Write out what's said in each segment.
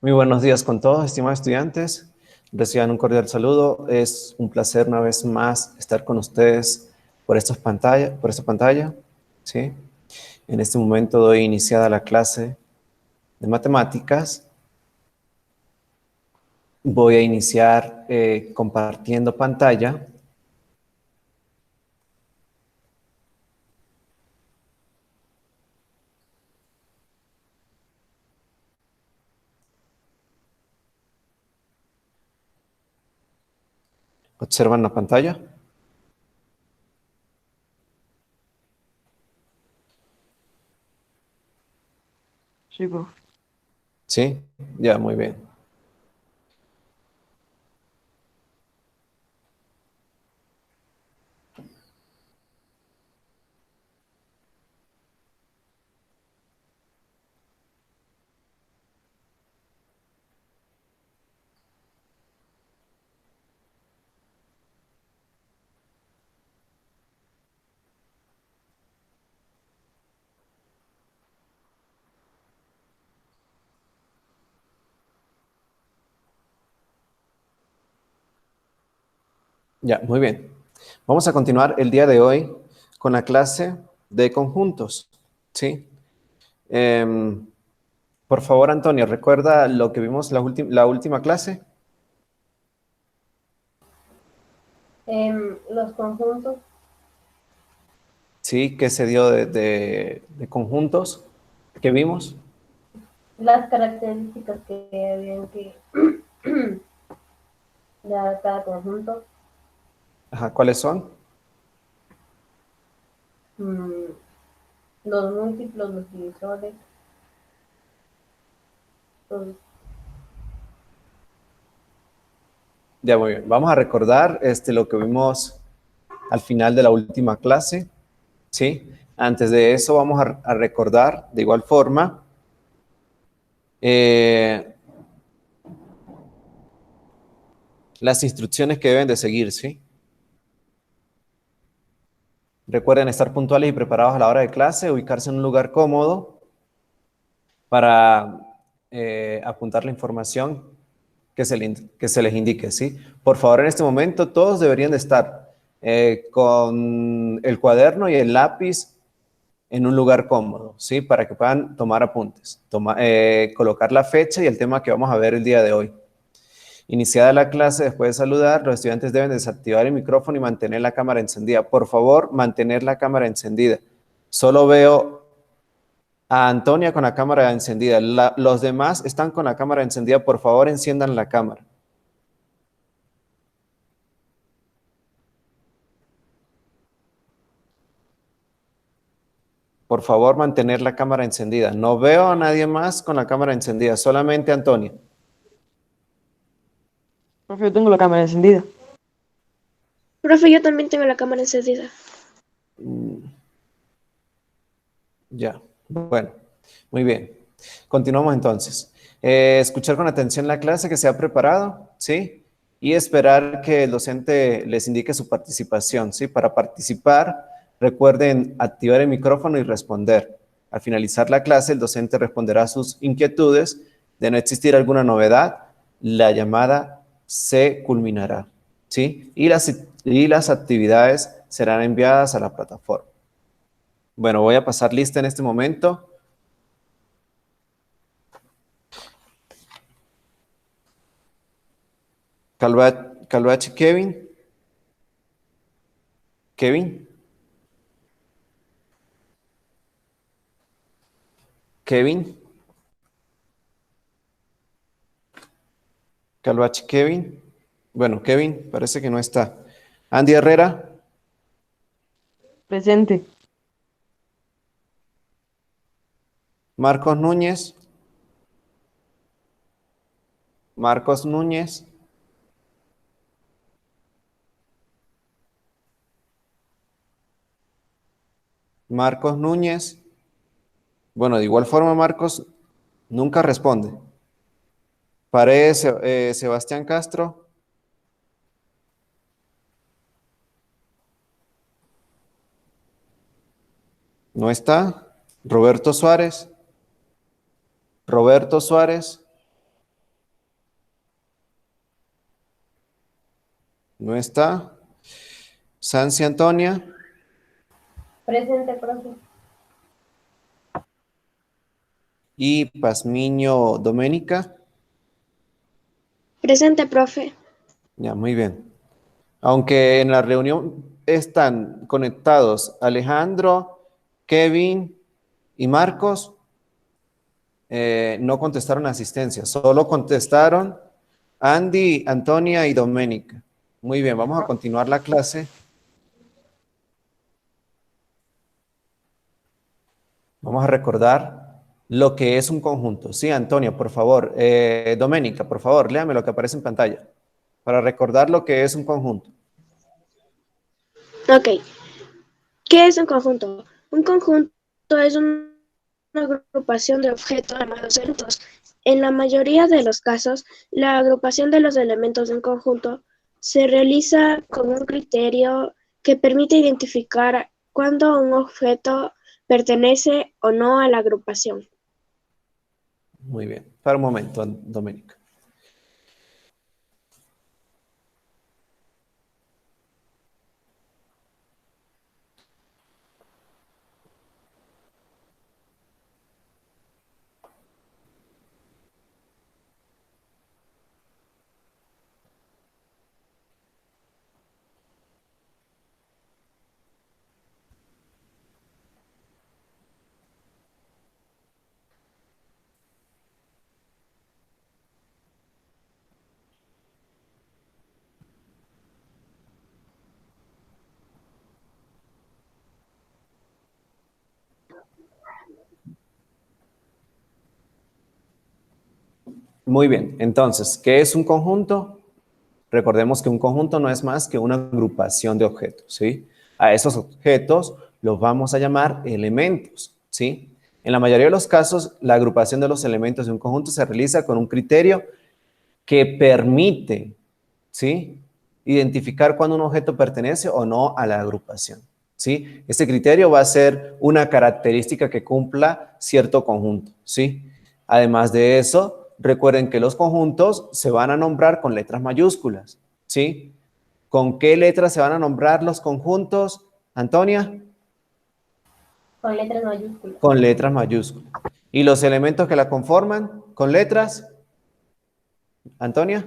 Muy buenos días con todos, estimados estudiantes. Reciban un cordial saludo. Es un placer una vez más estar con ustedes por esta pantalla, ¿sí? En este momento doy iniciada la clase de matemáticas. Voy a iniciar compartiendo pantalla. ¿Observan la pantalla? Sí, profe. Sí, ya, muy bien. Ya, muy bien. Vamos a continuar el día de hoy con la clase de conjuntos, ¿sí? Em, por favor, Antonio, ¿recuerda lo que vimos la última clase? Los conjuntos, Sí, ¿qué se dio de conjuntos que vimos? las características que habían que dar a cada conjunto, Ajá, ¿cuáles son? mm, los múltiplos, los divisores, los, Ya, muy bien. Vamos a recordar lo que vimos al final de la última clase, ¿sí? Antes de eso vamos a recordar de igual forma eh, las instrucciones que deben de seguir, ¿sí? Recuerden estar puntuales y preparados a la hora de clase, ubicarse en un lugar cómodo para apuntar la información que se les indique, ¿sí? Por favor, en este momento todos deberían de estar con el cuaderno y el lápiz en un lugar cómodo, ¿sí? Para que puedan tomar apuntes, colocar la fecha y el tema que vamos a ver el día de hoy. Iniciada la clase, después de saludar, los estudiantes deben desactivar el micrófono y mantener la cámara encendida. Por favor, mantener la cámara encendida. Solo veo a Antonia con la cámara encendida. Los demás están con la cámara encendida. Por favor, enciendan la cámara. Por favor, mantener la cámara encendida. No veo a nadie más con la cámara encendida, solamente Antonia. Profe, yo tengo la cámara encendida. Profe, yo también tengo la cámara encendida. Ya, bueno, muy bien. Continuamos entonces. Escuchar con atención la clase que se ha preparado, ¿sí? Y esperar que el docente les indique su participación, ¿sí? Para participar, recuerden activar el micrófono y responder. Al finalizar la clase, el docente responderá a sus inquietudes. De no existir alguna novedad, la llamada se culminará, ¿sí? Y las actividades serán enviadas a la plataforma. Bueno, voy a pasar lista en este momento. Calvache Kevin. Kevin. Kevin. Calvache Kevin. Bueno, Kevin parece que no está. Andy Herrera. Presente. Marcos Núñez. Marcos Núñez. Marcos Núñez. Bueno, de igual forma, Marcos nunca responde. Paredes Sebastián Castro. No está. Roberto Suárez. Roberto Suárez. No está. Sansi Antonia. Presente, profe. Y Pazmiño Doménica. Presente, profe. Ya, muy bien. Aunque en la reunión están conectados Alejandro, Kevin y Marcos, no contestaron asistencia, solo contestaron Andy, Antonia y Doménica. Muy bien, vamos a continuar la clase. Vamos a recordar lo que es un conjunto. Sí, Antonia, por favor. Doménica, por favor, léame lo que aparece en pantalla para recordar lo que es un conjunto. Ok. ¿Qué es un conjunto? Un conjunto es una agrupación de objetos llamados elementos. En la mayoría de los casos, la agrupación de los elementos de un conjunto se realiza con un criterio que permite identificar cuándo un objeto pertenece o no a la agrupación. Muy bien. Para un momento, Doménica. Muy bien. Entonces, ¿qué es un conjunto? Recordemos que un conjunto no es más que una agrupación de objetos, ¿sí? A esos objetos los vamos a llamar elementos, ¿sí? En la mayoría de los casos, la agrupación de los elementos de un conjunto se realiza con un criterio que permite, ¿sí? Identificar cuando un objeto pertenece o no a la agrupación, ¿sí? Este criterio va a ser una característica que cumpla cierto conjunto, ¿sí? Además de eso, recuerden que los conjuntos se van a nombrar con letras mayúsculas, ¿sí? ¿Con qué letras se van a nombrar los conjuntos, Antonia? Con letras mayúsculas. Con letras mayúsculas. ¿Y los elementos que la conforman? ¿Con letras? Antonia.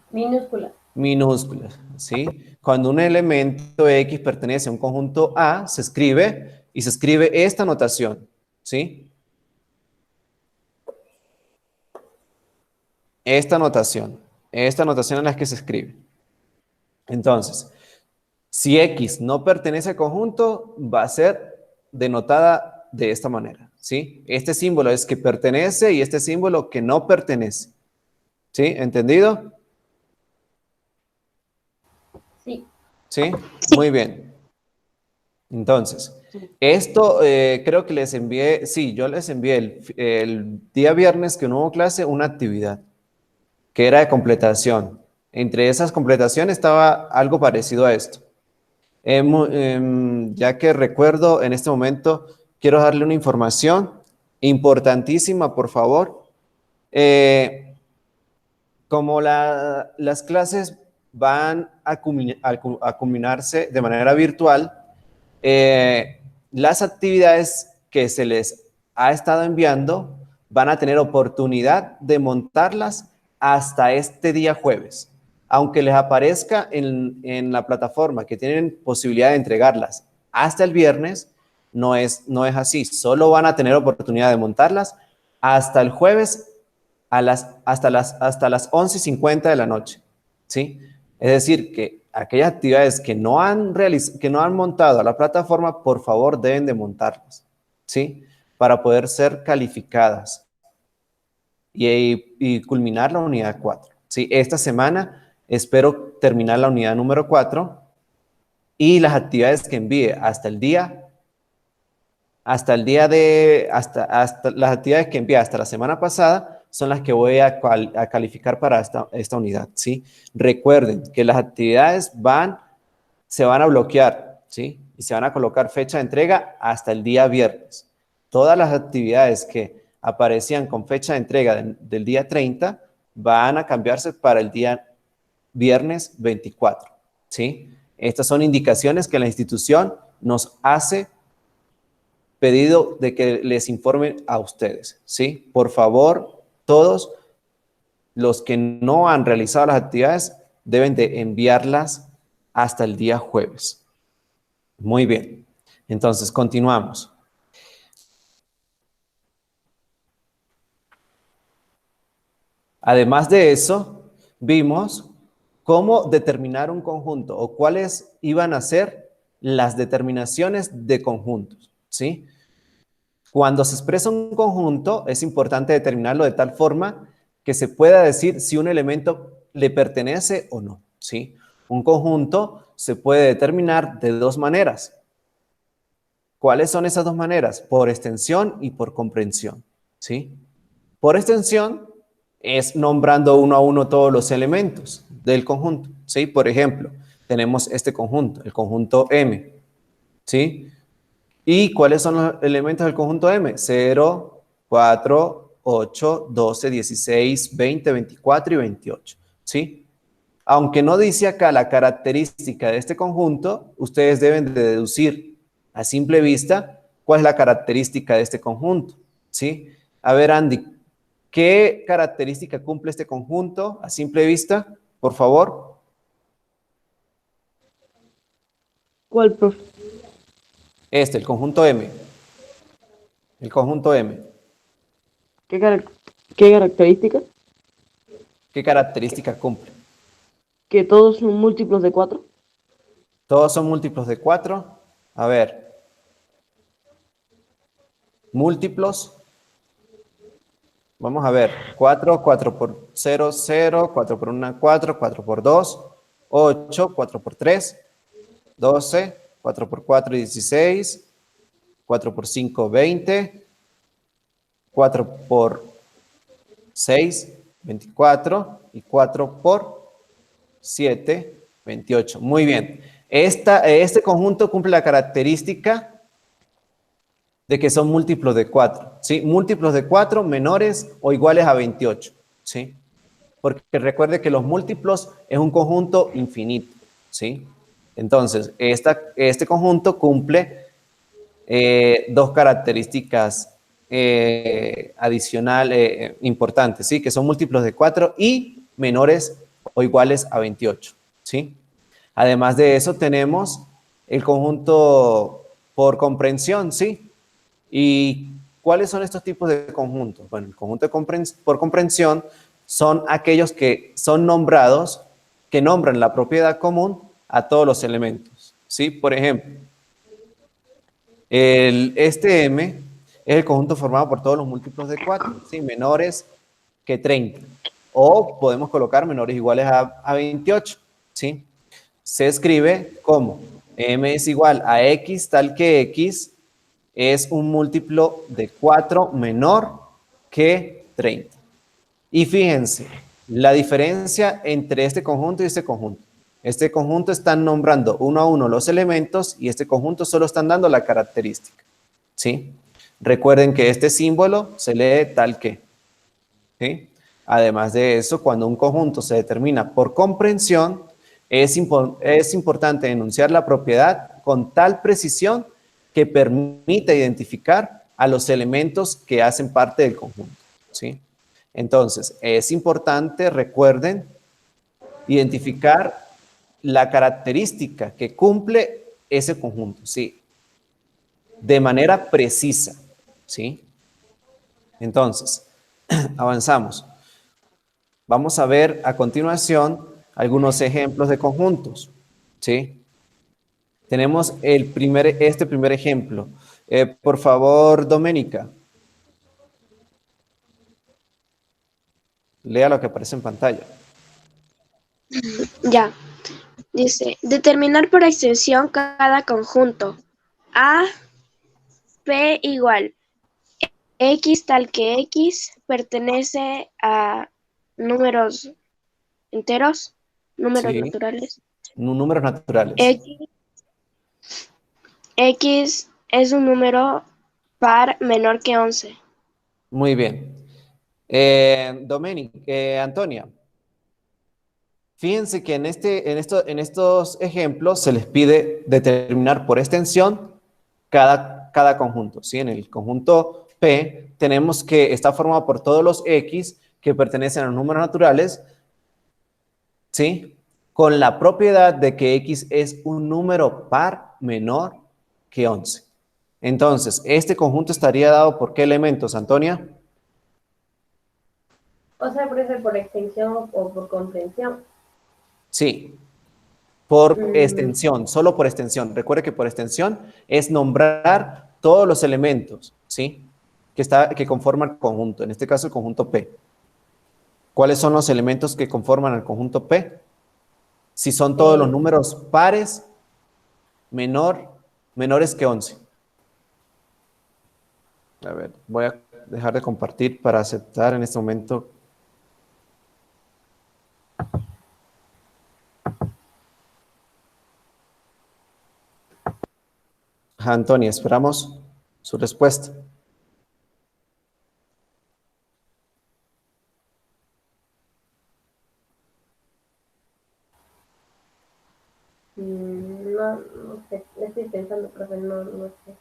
Minúsculas. Minúsculas, ¿sí? Cuando un elemento X pertenece a un conjunto A, se escribe esta notación, ¿sí? Esta notación es la que se escribe. Entonces, si X no pertenece al conjunto, va a ser denotada de esta manera, ¿sí? Este símbolo es que pertenece y este símbolo que no pertenece, ¿sí? ¿Entendido? Sí. ¿Sí? Muy bien. Entonces, esto creo que les envié, sí, yo les envié el día viernes que no hubo clase una actividad que era de completación. Entre esas completaciones estaba algo parecido a esto. Ya que recuerdo en este momento, quiero darle una información importantísima, por favor. Como las clases van a culminarse de manera virtual, las actividades que se les ha estado enviando van a tener oportunidad de montarlas hasta este día jueves. Aunque les aparezca en la plataforma que tienen posibilidad de entregarlas hasta el viernes, no es así. Solo van a tener oportunidad de montarlas hasta el jueves hasta las 11:50 de la noche, ¿sí? Es decir, que aquellas actividades que no han montado a la plataforma, por favor, deben de montarlas, ¿sí? Para poder ser calificadas y culminar la unidad 4, ¿sí? Esta semana espero terminar la unidad número 4 y las actividades que envíe hasta las actividades que envié hasta la semana pasada son las que voy a calificar para esta unidad, ¿sí? Recuerden que las actividades se van a bloquear, ¿sí? Y se van a colocar fecha de entrega hasta el día viernes. Todas las actividades que aparecían con fecha de entrega del día 30 van a cambiarse para el día viernes 24, ¿sí? Estas son indicaciones que la institución nos hace pedido de que les informen a ustedes, ¿sí? Por favor, todos los que no han realizado las actividades deben de enviarlas hasta el día jueves. Muy bien. Entonces, continuamos. Además de eso, vimos cómo determinar un conjunto o cuáles iban a ser las determinaciones de conjuntos, ¿sí? Cuando se expresa un conjunto, es importante determinarlo de tal forma que se pueda decir si un elemento le pertenece o no, ¿sí? Un conjunto se puede determinar de dos maneras. ¿Cuáles son esas dos maneras? Por extensión y por comprensión, ¿sí? Por extensión es nombrando uno a uno todos los elementos del conjunto, ¿sí? Por ejemplo, tenemos este conjunto, el conjunto M, ¿sí? ¿Y cuáles son los elementos del conjunto M? 0, 4, 8, 12, 16, 20, 24 y 28, ¿sí? Aunque no dice acá la característica de este conjunto, ustedes deben de deducir a simple vista cuál es la característica de este conjunto, ¿sí? A ver, Andy, ¿qué característica cumple este conjunto a simple vista? Por favor. ¿Cuál, profe? El conjunto M. El conjunto M. ¿Qué característica? ¿Qué característica cumple? Que todos son múltiplos de 4. Todos son múltiplos de 4. A ver. Múltiplos. Vamos a ver. 4, 4 por 0, 0, 4 por 1, 4, 4 por 2, 8, 4 por 3, 12, 4 por 4, 16, 4 por 5, 20, 4 por 6, 24 y 4 por 7, 28. Muy bien. Este conjunto cumple la característica de que son múltiplos de 4, ¿sí? Múltiplos de 4 menores o iguales a 28, ¿sí? Porque recuerde que los múltiplos es un conjunto infinito, ¿sí? Entonces, este conjunto cumple dos características adicionales importantes, ¿sí? Que son múltiplos de 4 y menores o iguales a 28, ¿sí? Además de eso, tenemos el conjunto por comprensión, ¿sí? ¿Y cuáles son estos tipos de conjuntos? Bueno, el conjunto por comprensión son aquellos que son nombrados, que nombran la propiedad común a todos los elementos, ¿sí? Por ejemplo, este M es el conjunto formado por todos los múltiplos de 4, ¿sí? Menores que 30. O podemos colocar menores iguales a 28, ¿sí? Se escribe como M es igual a X tal que X es un múltiplo de 4 menor que 30. Y fíjense, la diferencia entre este conjunto y este conjunto. Este conjunto están nombrando uno a uno los elementos y este conjunto solo están dando la característica, ¿sí? Recuerden que este símbolo se lee tal que, ¿sí? Además de eso, cuando un conjunto se determina por comprensión, es importante enunciar la propiedad con tal precisión que permita identificar a los elementos que hacen parte del conjunto, ¿sí? Entonces, es importante, recuerden, identificar la característica que cumple ese conjunto, ¿sí? De manera precisa, ¿sí? Entonces, avanzamos. Vamos a ver a continuación algunos ejemplos de conjuntos, ¿sí? Tenemos este primer ejemplo. Por favor, Doménica. Lea lo que aparece en pantalla. Ya. Dice, determinar por extensión cada conjunto. A, P igual. X tal que X pertenece a números enteros, números Sí, naturales. números naturales. X es un número par menor que 11. Muy bien. Doménica, Antonia. Fíjense que en estos ejemplos se les pide determinar por extensión cada conjunto, ¿sí? En el conjunto P tenemos que está formado por todos los X que pertenecen a los números naturales, ¿sí? Con la propiedad de que X es un número par menor que 11. Entonces, este conjunto estaría dado por ¿qué elementos, Antonia? O sea, puede ser por extensión o por comprensión. Sí, por extensión, solo por extensión. Recuerde que por extensión es nombrar todos los elementos, ¿sí? Que conforman el conjunto, en este caso el conjunto P. ¿Cuáles son los elementos que conforman el conjunto P? Si son todos los números pares menores que 11. A ver, voy a dejar de compartir para aceptar en este momento. Antonia, esperamos su respuesta. No sé, estoy pensando, profe, no sé.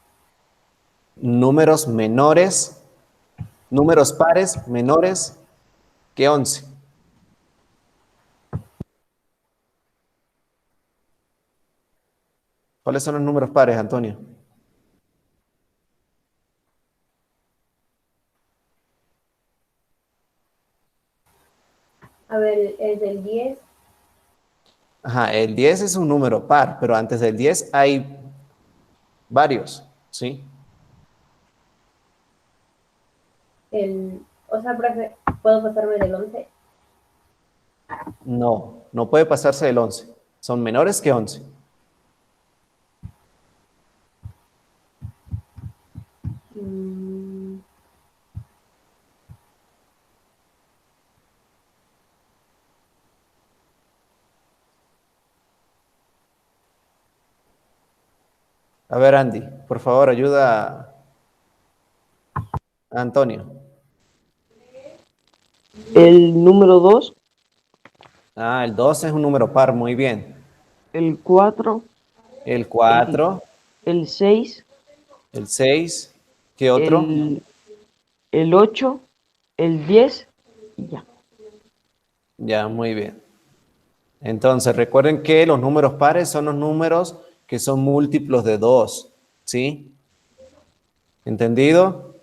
Números pares menores que 11. ¿Cuáles son los números pares, Antonio? A ver, es del 10. Ajá, el 10 es un número par, pero antes del 10 hay varios, ¿sí? O sea, profe, ¿puedo pasarme del 11? No puede pasarse del 11. Son menores que 11. A ver, Andy, por favor, ayuda a Antonio. El número 2, Ah, el 2 es un número par, muy bien. el 4, El 4, el 6, el 6, ¿qué otro? el 8, el 10 y ya. Ya, muy bien. Entonces, recuerden que los números pares son los números que son múltiplos de 2, ¿sí? ¿Entendido?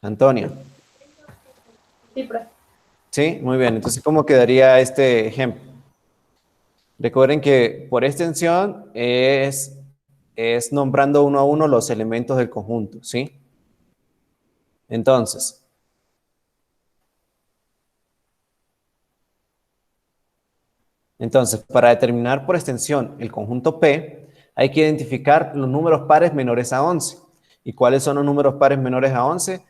Antonio. Sí, profe. Sí, muy bien. Entonces, ¿cómo quedaría este ejemplo? Recuerden que por extensión es nombrando uno a uno los elementos del conjunto, ¿sí? Entonces, para determinar por extensión el conjunto P, hay que identificar los números pares menores a 11. ¿Y cuáles son los números pares menores a 11?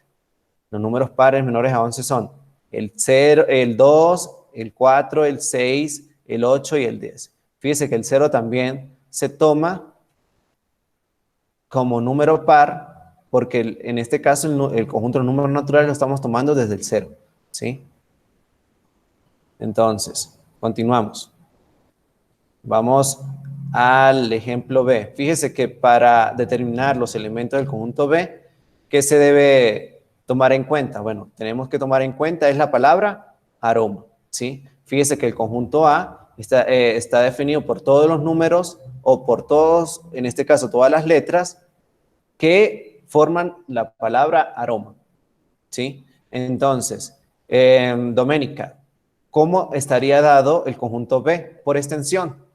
Los números pares menores a 11 son el 0, el 2, el 4, el 6, el 8 y el 10. Fíjese que el 0 también se toma como número par, porque en este caso el conjunto de números naturales lo estamos tomando desde el 0, ¿sí? Entonces, continuamos. Vamos al ejemplo B. Fíjese que para determinar los elementos del conjunto B, ¿qué se debe tomar en cuenta? Bueno, tenemos que tomar en cuenta es la palabra aroma, ¿sí? Fíjese que el conjunto A está definido por todos los números o por todos, en este caso, todas las letras que forman la palabra aroma, ¿sí? Entonces, Doménica, ¿cómo estaría dado el conjunto B? Por extensión.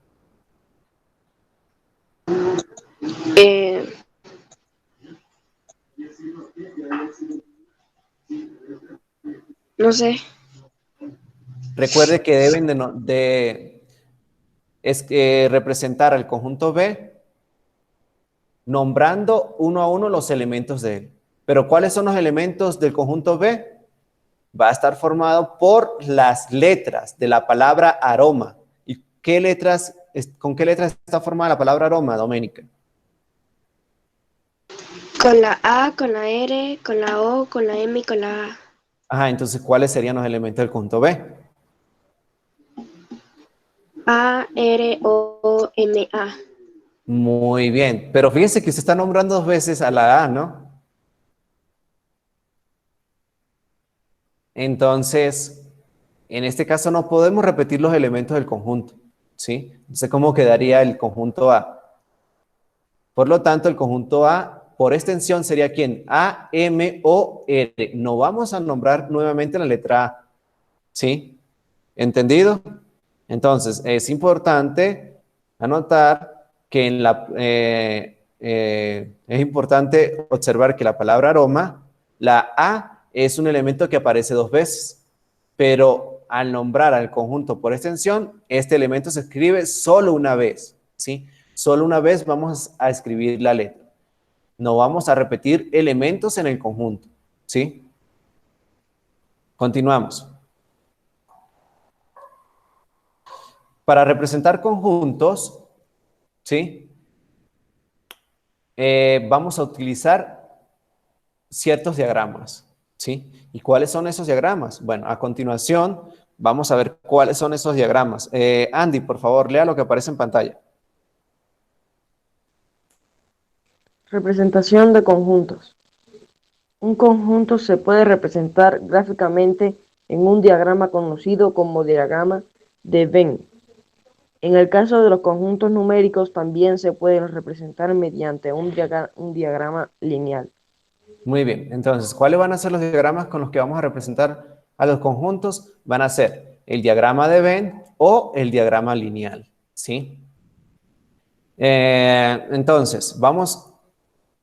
No sé. Recuerde que deben representar al conjunto B nombrando uno a uno los elementos de él. Pero ¿cuáles son los elementos del conjunto B? Va a estar formado por las letras de la palabra aroma. ¿Y con qué letras está formada la palabra aroma, Doménica? Con la A, con la R, con la O, con la M y con la A. Ajá, entonces, ¿cuáles serían los elementos del conjunto B? A-R-O-M-A. Muy bien, pero fíjense que se está nombrando dos veces a la A, ¿no? Entonces, en este caso no podemos repetir los elementos del conjunto, ¿sí? Entonces, ¿cómo quedaría el conjunto A? Por lo tanto, el conjunto A, por extensión, sería ¿quién? A, M, O, R. No vamos a nombrar nuevamente la letra A, ¿sí? ¿Entendido? Entonces, es importante anotar que es importante observar que la palabra aroma, la A es un elemento que aparece dos veces, pero al nombrar al conjunto por extensión, este elemento se escribe solo una vez, ¿sí? Solo una vez vamos a escribir la letra. No vamos a repetir elementos en el conjunto, ¿sí? Continuamos. Para representar conjuntos, ¿sí? Vamos a utilizar ciertos diagramas, ¿sí? ¿Y cuáles son esos diagramas? Bueno, a continuación vamos a ver cuáles son esos diagramas. Andy, por favor, lea lo que aparece en pantalla. Representación de conjuntos. Un conjunto se puede representar gráficamente en un diagrama conocido como diagrama de Venn. En el caso de los conjuntos numéricos también se pueden representar mediante un diagrama lineal. Muy bien, entonces, ¿cuáles van a ser los diagramas con los que vamos a representar a los conjuntos? Van a ser el diagrama de Venn o el diagrama lineal, ¿sí? Entonces, vamos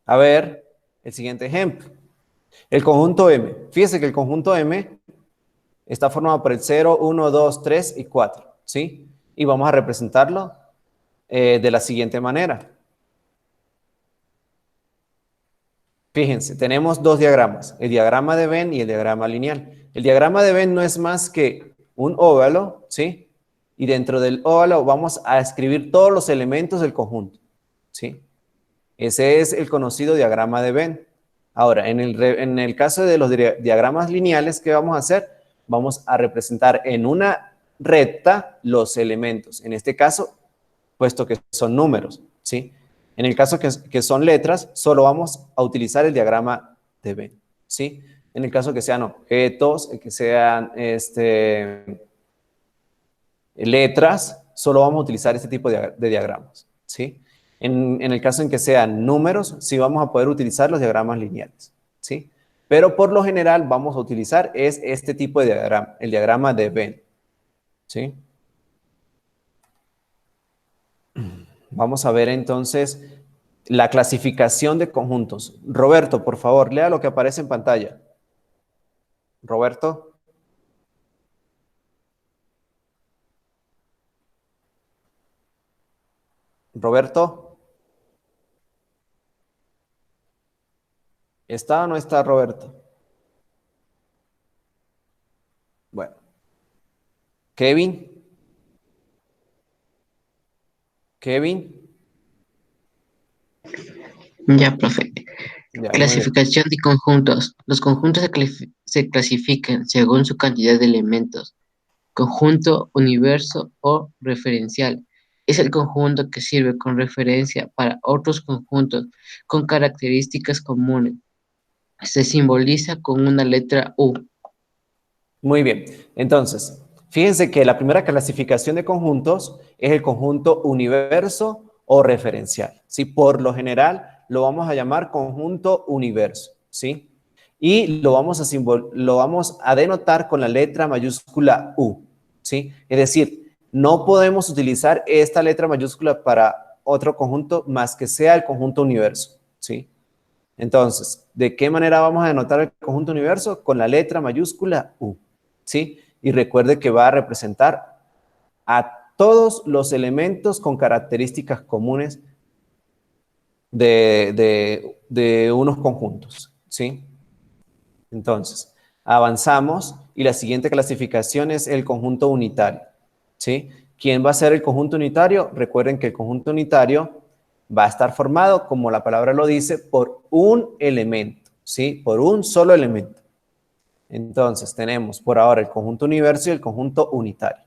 a ver el siguiente ejemplo. El conjunto M. Fíjese que el conjunto M está formado por el 0, 1, 2, 3 y 4, ¿sí? Y vamos a representarlo de la siguiente manera. Fíjense, tenemos dos diagramas, el diagrama de Venn y el diagrama lineal. El diagrama de Venn no es más que un óvalo, ¿sí? Y dentro del óvalo vamos a escribir todos los elementos del conjunto, ¿sí? Ese es el conocido diagrama de Venn. Ahora, en el caso de los diagramas lineales, ¿qué vamos a hacer? Vamos a representar en una recta los elementos. En este caso, puesto que son números, ¿sí? En el caso que son letras, solo vamos a utilizar el diagrama de Venn, ¿sí? En el caso que sean objetos, que sean letras, solo vamos a utilizar este tipo de diagramas, ¿sí? En el caso en que sean números, sí vamos a poder utilizar los diagramas lineales, ¿sí? Pero por lo general vamos a utilizar este tipo de diagrama, el diagrama de Venn, ¿sí? Vamos a ver entonces la clasificación de conjuntos. Roberto, por favor, lea lo que aparece en pantalla. Roberto. Roberto. ¿Está o no está Roberto? Bueno. Kevin. Kevin. Ya, profe. Ya, muy bien. Clasificación de conjuntos. Los conjuntos se clasifican según su cantidad de elementos. Conjunto, universo o referencial. Es el conjunto que sirve con referencia para otros conjuntos con características comunes. Se simboliza con una letra U. Muy bien. Entonces, fíjense que la primera clasificación de conjuntos es el conjunto universo o referencial, ¿sí? Por lo general lo vamos a llamar conjunto universo, ¿sí? Y lo vamos a denotar con la letra mayúscula U, ¿sí? Es decir, no podemos utilizar esta letra mayúscula para otro conjunto más que sea el conjunto universo, ¿sí? Entonces, ¿de qué manera vamos a denotar el conjunto universo? Con la letra mayúscula U, ¿sí? Y recuerde que va a representar a todos los elementos con características comunes de unos conjuntos, ¿sí? Entonces, avanzamos y la siguiente clasificación es el conjunto unitario, ¿sí? ¿Quién va a ser el conjunto unitario? Recuerden que el conjunto unitario va a estar formado, como la palabra lo dice, por un elemento, ¿sí? Por un solo elemento. Entonces, tenemos por ahora el conjunto universo y el conjunto unitario.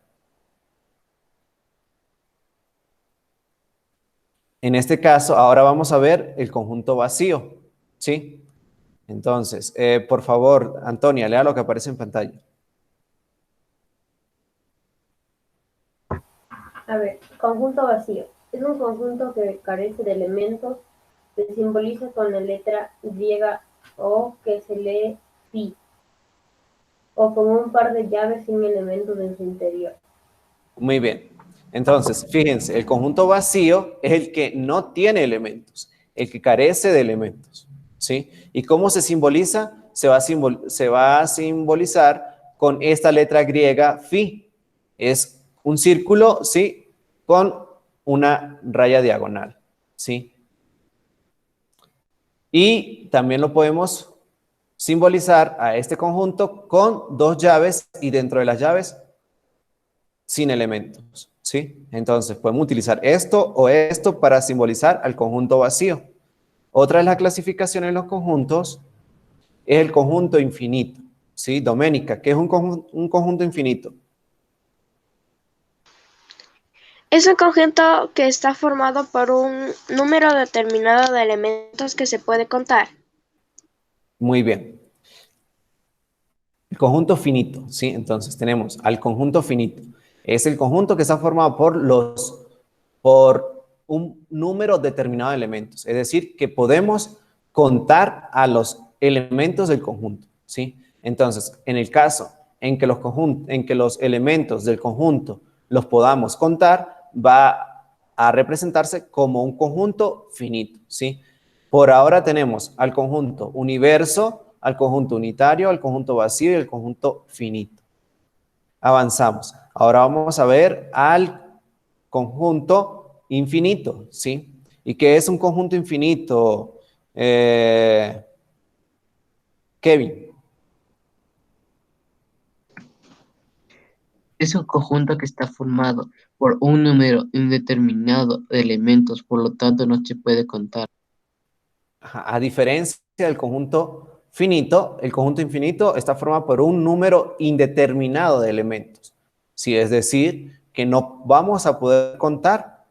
En este caso, ahora vamos a ver el conjunto vacío, ¿sí? Entonces, por favor, Antonia, lea lo que aparece en pantalla. A ver, conjunto vacío. Es un conjunto que carece de elementos, se simboliza con la letra griega o que se lee phi, o con un par de llaves sin elementos en su interior. Muy bien. Entonces, fíjense, el conjunto vacío es el que no tiene elementos, el que carece de elementos, ¿sí? ¿Y cómo se simboliza? Se va a simbolizar con esta letra griega phi. Es un círculo, ¿sí? Con una raya diagonal, ¿sí? Y también lo podemos simbolizar a este conjunto con dos llaves y dentro de las llaves sin elementos, ¿sí? Entonces podemos utilizar esto o esto para simbolizar al conjunto vacío. Otra de las clasificaciones de los conjuntos es el conjunto infinito, ¿sí? Doménica, ¿qué es un conjunto infinito? Es un conjunto que está formado por un número determinado de elementos que se puede contar. Muy bien. El conjunto finito, ¿sí? Entonces tenemos al conjunto finito. Es el conjunto que está formado por un número determinado de elementos. Es decir, que podemos contar a los elementos del conjunto, ¿sí? Entonces, en el caso en que los elementos del conjunto los podamos contar, va a representarse como un conjunto finito, ¿sí? Por ahora tenemos al conjunto universo, al conjunto unitario, al conjunto vacío y al conjunto finito. Avanzamos. Ahora vamos a ver al conjunto infinito, ¿sí? ¿Y qué es un conjunto infinito? Kevin. Es un conjunto que está formado por un número indeterminado de elementos, por lo tanto no se puede contar. A diferencia del conjunto finito, el conjunto infinito está formado por un número indeterminado de elementos. Sí, es decir, que no vamos a poder contar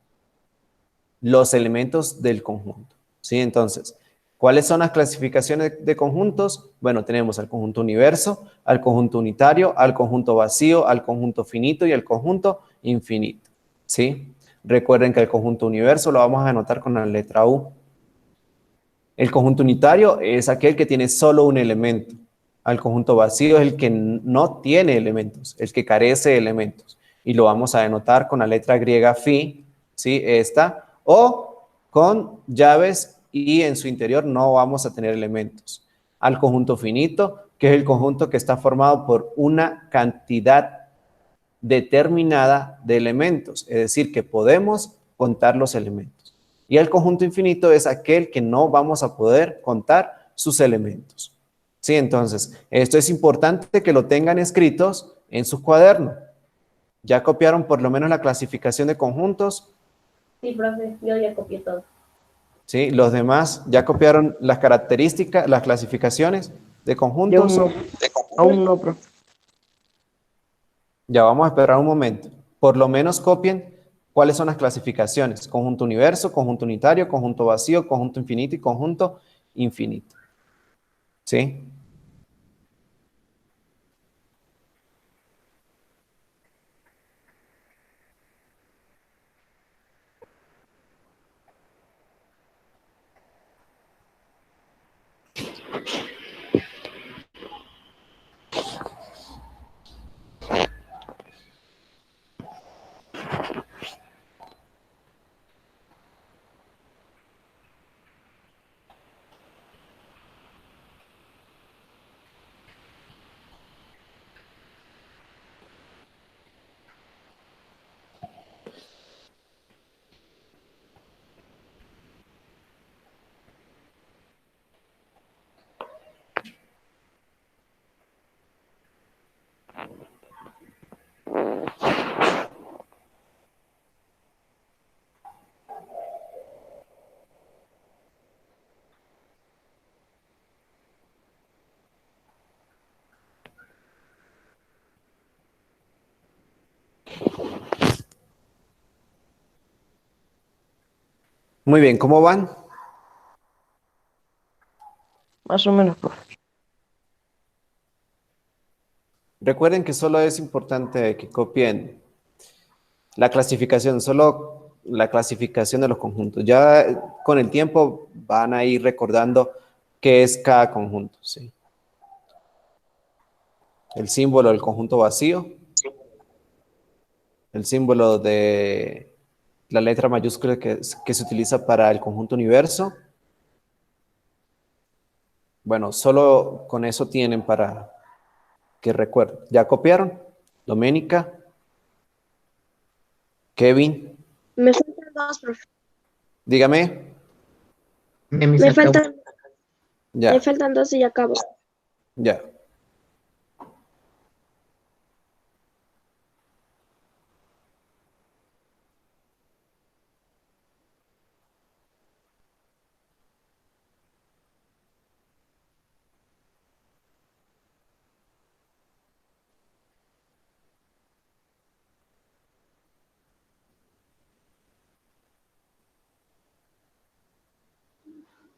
los elementos del conjunto. ¿Sí? Entonces, ¿cuáles son las clasificaciones de conjuntos? Bueno, tenemos al conjunto universo, al conjunto unitario, al conjunto vacío, al conjunto finito y al conjunto infinito. ¿Sí? Recuerden que el conjunto universo lo vamos a anotar con la letra U. El conjunto unitario es aquel que tiene solo un elemento. Al conjunto vacío es el que no tiene elementos, el que carece de elementos. Y lo vamos a denotar con la letra griega phi, ¿sí? Esta, o con llaves y en su interior no vamos a tener elementos. Al conjunto finito, que es el conjunto que está formado por una cantidad determinada de elementos, es decir, que podemos contar los elementos. Y el conjunto infinito es aquel que no vamos a poder contar sus elementos. Sí, entonces, esto es importante que lo tengan escritos en su cuaderno. ¿Ya copiaron por lo menos la clasificación de conjuntos? Sí, profe, yo ya copié todo. Sí, los demás ya copiaron las características, las clasificaciones de Yo conjuntos. aún no, profe. Ya vamos a esperar un momento. Por lo menos copien cuáles son las clasificaciones. Conjunto universo, conjunto unitario, conjunto vacío, conjunto infinito y conjunto infinito. ¿Sí? Muy bien, ¿cómo van? Más o menos, profe. Recuerden que solo es importante que copien la clasificación, solo la clasificación de los conjuntos. Ya con el tiempo van a ir recordando qué es cada conjunto, ¿sí? El símbolo del conjunto vacío, el símbolo de la letra mayúscula que se utiliza para el conjunto universo. Bueno, solo con eso tienen para que recuerden. ¿Ya copiaron? Doménica, Kevin, Me faltan dos, profe. dígame. Ya me Me acabó. faltan, me Ya, faltan dos y ya acabo. ya.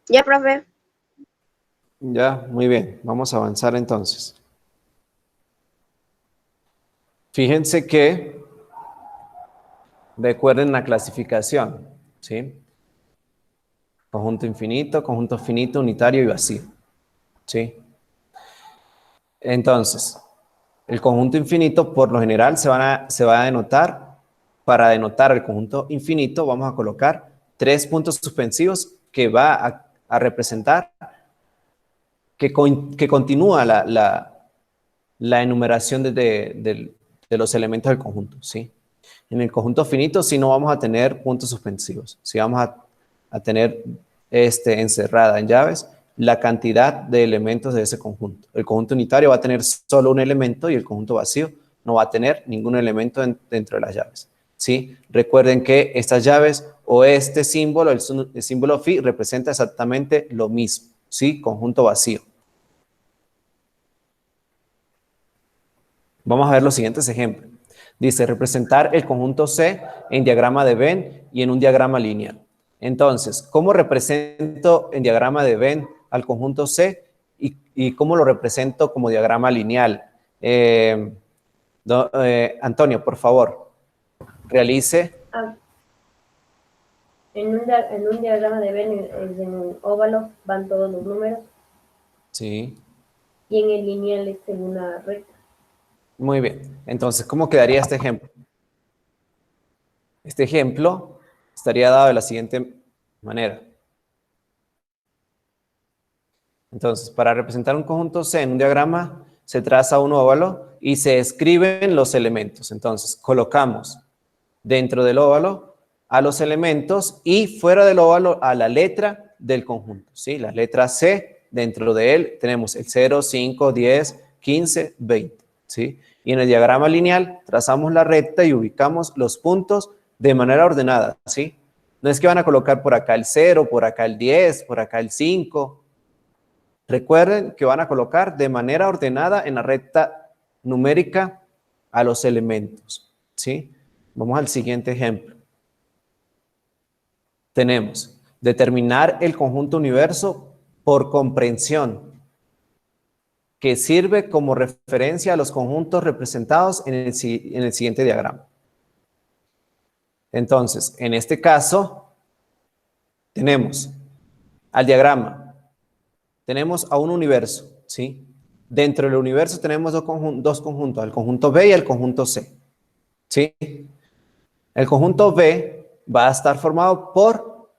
Ya, profe. Ya, muy bien. Vamos a avanzar entonces. Fíjense que recuerden la clasificación, ¿sí? Conjunto finito, unitario y vacío, ¿sí? Entonces, el conjunto infinito por lo general se va a denotar, para denotar el conjunto infinito vamos a colocar 3 puntos suspensivos que va a representar que continúa la enumeración de los elementos del conjunto, ¿sí? En el conjunto finito sí no vamos a tener puntos suspensivos, sí vamos a tener encerrada en llaves la cantidad de elementos de ese conjunto. El conjunto unitario va a tener solo un elemento y el conjunto vacío no va a tener ningún elemento dentro de las llaves, ¿sí? Recuerden que estas llaves o este símbolo, el símbolo phi, representa exactamente lo mismo, ¿sí? Conjunto vacío. Vamos a ver los siguientes ejemplos. Dice, representar el conjunto C en diagrama de Venn y en un diagrama lineal. Entonces, ¿cómo represento en diagrama de Venn al conjunto C y cómo lo represento como diagrama lineal? Antonio, por favor, realice. Ah, en un diagrama de Venn, en un óvalo van todos los números Sí, y en el lineal es en una recta. muy bien. Entonces, ¿cómo quedaría este ejemplo? Este ejemplo estaría dado de la siguiente manera. Entonces, para representar un conjunto C en un diagrama, se traza un óvalo y se escriben los elementos. Entonces, colocamos dentro del óvalo a los elementos y fuera del óvalo a la letra del conjunto, ¿sí? La letra C, dentro de él tenemos el 0, 5, 10, 15, 20, ¿sí? Y en el diagrama lineal trazamos la recta y ubicamos los puntos de manera ordenada, ¿sí? No es que van a colocar por acá el 0, por acá el 10, por acá el 5. Recuerden que van a colocar de manera ordenada en la recta numérica a los elementos, ¿sí? Vamos al siguiente ejemplo. Tenemos determinar el conjunto universo por comprensión, que sirve como referencia a los conjuntos representados en el siguiente diagrama. Entonces, en este caso, tenemos al diagrama, tenemos a un universo, ¿sí? Dentro del universo tenemos dos conjuntos, el conjunto B y el conjunto C, ¿sí? El conjunto B va a estar formado por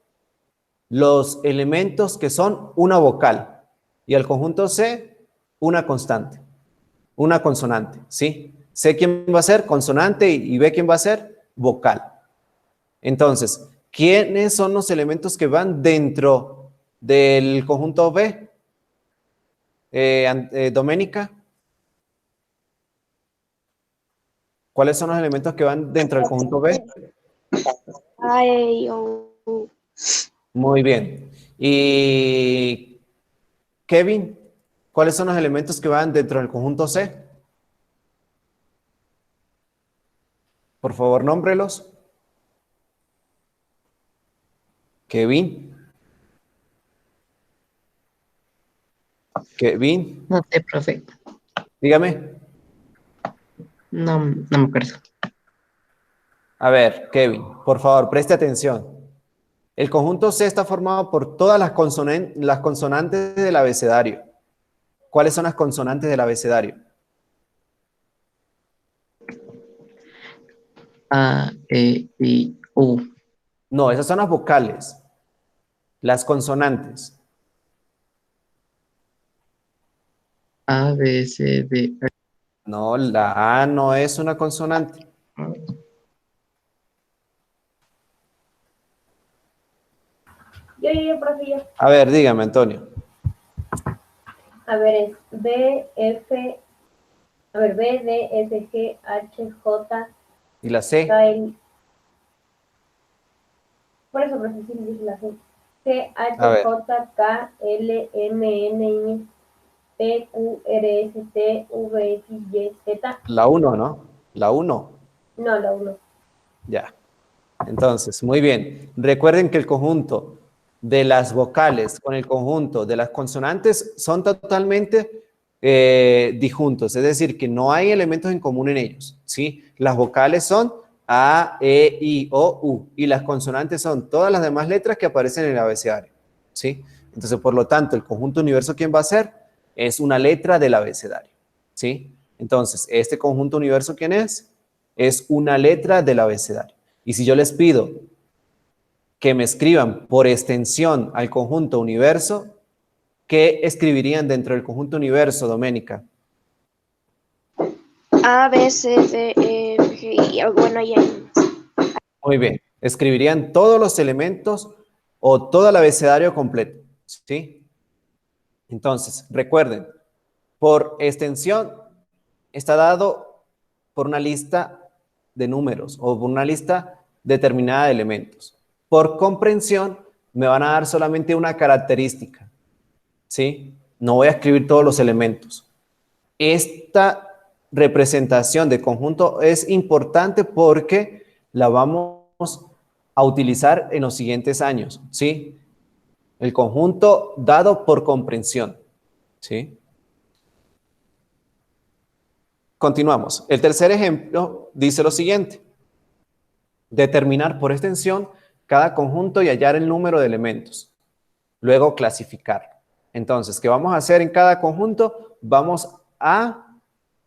los elementos que son una vocal y el conjunto C una constante, una consonante, ¿sí? C quién va a ser consonante y B quién va a ser vocal. Entonces, ¿quiénes son los elementos que van dentro del conjunto B? Doménica, ¿cuáles son los elementos que van dentro del conjunto B? Ay, oh. Muy bien. Y Kevin, ¿cuáles son los elementos que van dentro del conjunto C? Por favor, nómbrelos. Kevin. Kevin, No sé, profe. dígame. No me acuerdo. A ver, Kevin, por favor, preste atención. El conjunto C está formado por todas las consonantes del abecedario. ¿Cuáles son las consonantes del abecedario? A, E, I, U. No, esas son las vocales. Las consonantes. A, B, C, D, E. No, la A no es una consonante. Profe, yo. A ver, dígame, Antonio. A ver, es B, F, a ver, B, D, F, G, H, J, ¿Y la C? K, L. Por eso, profe, sí dije la C. G, A H, ver, J, K, L, M, N, I, P, Q, R, S, T, V, X, Y, Z. la 1, ¿no? La 1. No, la 1. Ya. Entonces, muy bien. Recuerden que el conjunto de las vocales con el conjunto de las consonantes son totalmente disjuntos, es decir, que no hay elementos en común en ellos, ¿sí? Las vocales son A, E, I, O, U, y las consonantes son todas las demás letras que aparecen en el abecedario, ¿sí? Entonces, por lo tanto, el conjunto universo, ¿quién va a ser? Es una letra del abecedario, ¿sí? Entonces, este conjunto universo, ¿quién es? Es una letra del abecedario. Y si yo les pido que me escriban por extensión al conjunto universo, ¿qué escribirían dentro del conjunto universo, Doménica? A, B, C, D, E, F, G, I. Bueno, ahí hay. Muy bien. Escribirían todos los elementos o todo el abecedario completo, ¿sí? Entonces, recuerden, por extensión está dado por una lista de números o por una lista determinada de elementos. Por comprensión me van a dar solamente una característica, ¿sí? No voy a escribir todos los elementos. Esta representación de conjunto es importante porque la vamos a utilizar en los siguientes años, ¿sí? El conjunto dado por comprensión, ¿sí? Continuamos. El tercer ejemplo dice lo siguiente. Determinar por extensión cada conjunto y hallar el número de elementos. Luego clasificar. Entonces, ¿qué vamos a hacer en cada conjunto? Vamos a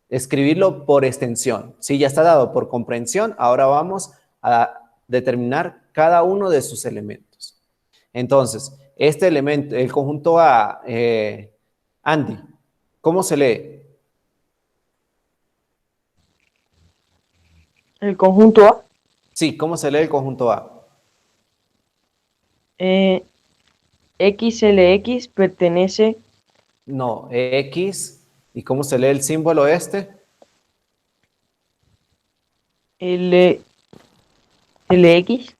escribirlo por extensión. Si ya está dado por comprensión, ahora vamos a determinar cada uno de sus elementos. Entonces, este elemento, el conjunto A, Andy, ¿cómo se lee? El conjunto A, Sí, ¿cómo se lee el conjunto A? XLX pertenece No, X. ¿Y cómo se lee el símbolo este? L, LX,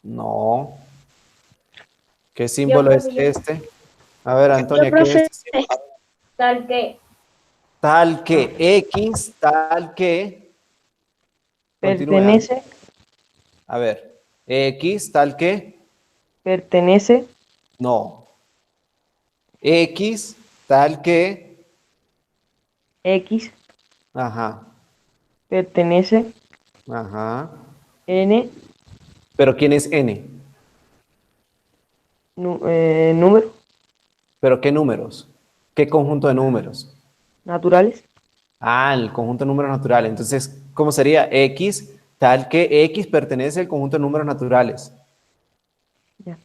No. ¿Qué Yo, símbolo es profe, yo. este? A ver, Yo, Antonia, ¿qué es profe, este símbolo? Tal que. Tal que X, tal que. Continúe, Andy. pertenece, A ver, X, tal que. pertenece, No. X, tal que. X, Ajá, pertenece, ajá. N, ¿Pero quién es N? número, ¿Pero qué números? ¿Qué conjunto de números? naturales, Ah, el conjunto de números naturales. Entonces, ¿cómo sería? X, tal que X pertenece al conjunto de números naturales. ya.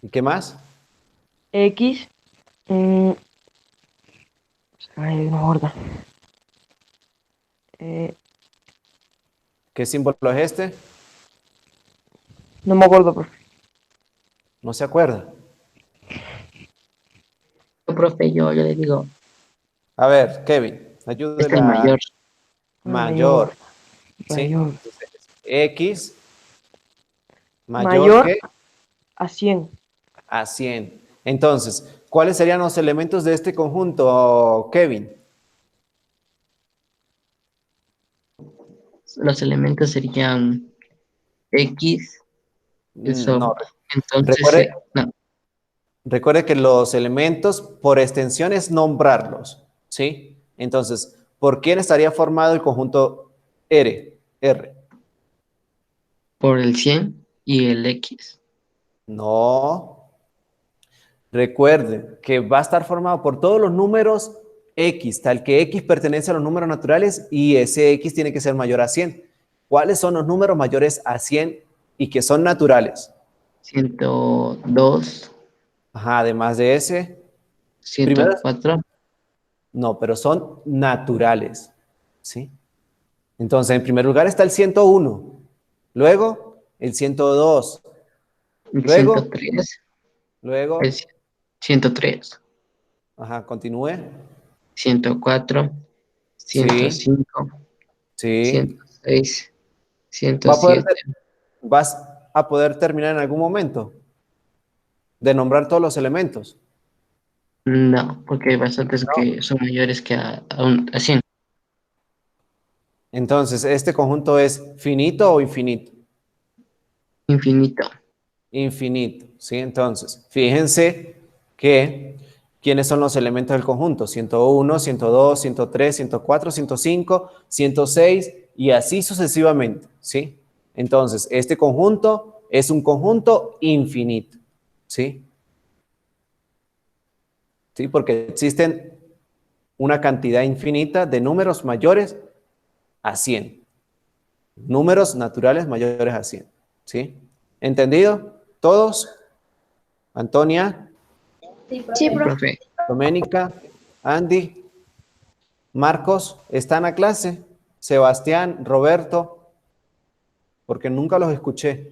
¿Y qué más? X, mm, ay, no gorda. ¿Qué símbolo es este? No me acuerdo, profe. No se acuerda. Profe, yo le digo, A ver, Kevin, es el ayúdela. mayor. Mayor, Mayor, ¿sí? mayor, Entonces, X mayor mayor que a 100. a 100. Entonces, ¿cuáles serían los elementos de este conjunto, Kevin? Los elementos serían X, Eso, No, entonces, recuerde, no, recuerde que los elementos por extensión es nombrarlos, ¿sí? Entonces, ¿por quién estaría formado el conjunto R? R. por el 100 y el X. No. Recuerden que va a estar formado por todos los números X, tal que X pertenece a los números naturales y ese X tiene que ser mayor a 100. ¿Cuáles son los números mayores a 100 y que son naturales? 102, Ajá, además de ese, primero, 104, no, pero son naturales, ¿sí? Entonces, en primer lugar está el 101, luego el 102, el luego, 103, el luego, 103, ajá, continúe. 104, Sí, 105, sí. 106, Va a poder, 107. vas a poder terminar en algún momento de nombrar todos los elementos. No, porque hay bastantes No. que son mayores que a 100. Entonces, ¿este conjunto es finito o infinito? Infinito. Infinito, ¿sí? Entonces, fíjense que ¿quiénes son los elementos del conjunto? 101, 102, 103, 104, 105, 106 y así sucesivamente, ¿sí? Entonces, este conjunto es un conjunto infinito, ¿sí? ¿Sí? Porque existen una cantidad infinita de números mayores a 100. Números naturales mayores a 100. ¿Sí? ¿Entendido? ¿Todos? Antonia, Sí, Sí, Sí, profe. profe. profe. Doménica, Andy, Marcos, ¿están a clase? Sebastián, Roberto, porque nunca los escuché.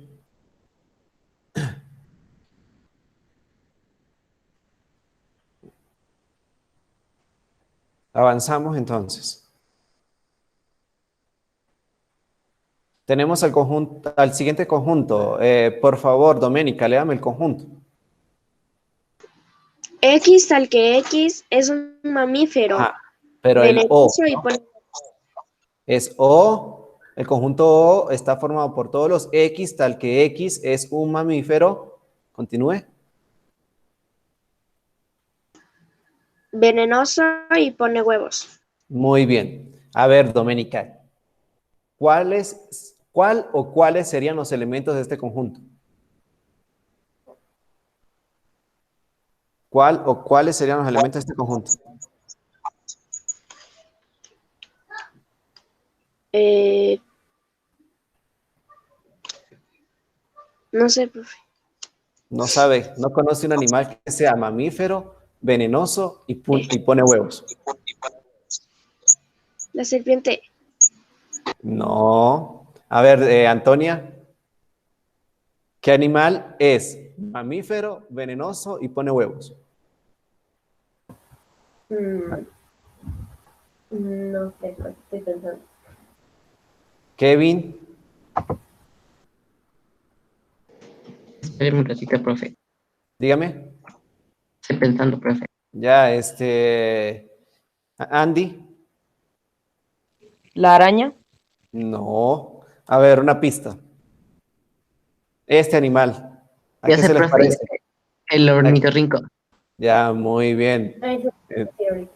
Avanzamos entonces. Tenemos al conjunto, al siguiente conjunto. Por favor, Doménica, léame el conjunto. X tal que X es un mamífero Ajá, pero el O, venenoso y ¿no? Es O, el conjunto O está formado por todos los X, tal que X es un mamífero. Continúe. venenoso y pone huevos. Muy bien. A ver, Doménica, ¿cuál o cuáles serían los elementos de este conjunto? ¿Cuál o cuáles serían los elementos de este conjunto? Eh, no sé, profe. No sabe, no conoce un animal que sea mamífero, venenoso y pone huevos. La serpiente. No. A ver, Antonia, ¿qué animal es mamífero, venenoso y pone huevos? Mm, no sé, profe, estoy pensando. Kevin, Espéreme un ratito, profe. dígame. Estoy pensando, profe. Ya, Andy, La araña, no. A ver, una pista. Este animal, ¿a Ya qué sé, se les profe, parece? el ornitorrinco. Ya, muy bien. Ay, sí, Eh, sí, ahorita.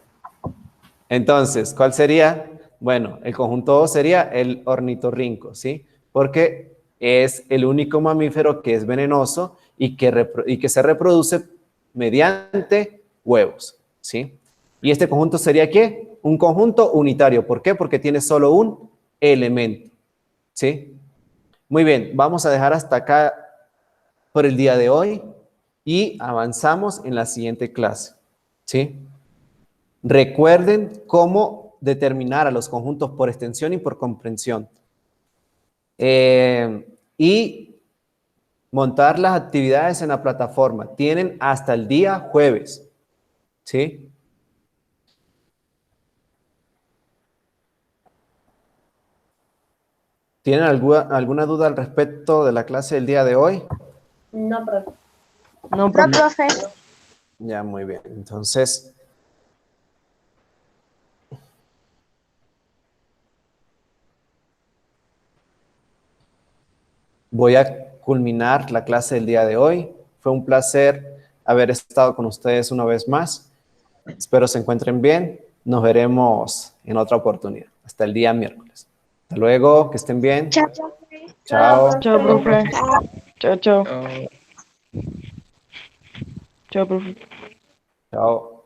Entonces, ¿cuál sería? Bueno, el conjunto O sería el ornitorrinco, ¿sí? Porque es el único mamífero que es venenoso y que se reproduce mediante huevos, ¿sí? Y este conjunto sería ¿qué? Un conjunto unitario. ¿Por qué? Porque tiene solo un elemento, ¿sí? Muy bien, vamos a dejar hasta acá por el día de hoy y avanzamos en la siguiente clase, ¿sí? Recuerden cómo determinar a los conjuntos por extensión y por comprensión. Y montar las actividades en la plataforma. Tienen hasta el día jueves. ¿Sí? ¿Tienen alguna duda al respecto de la clase del día de hoy? No, profe. no, No, profe. profe. Ya, muy bien. Entonces, voy a culminar la clase del día de hoy. Fue un placer haber estado con ustedes una vez más. Espero se encuentren bien. Nos veremos en otra oportunidad. Hasta el día miércoles. Hasta luego, que estén bien. Chao. Chao. Chao, profe. Chao. Chao, chao. Chao. Chao, profe. Chao.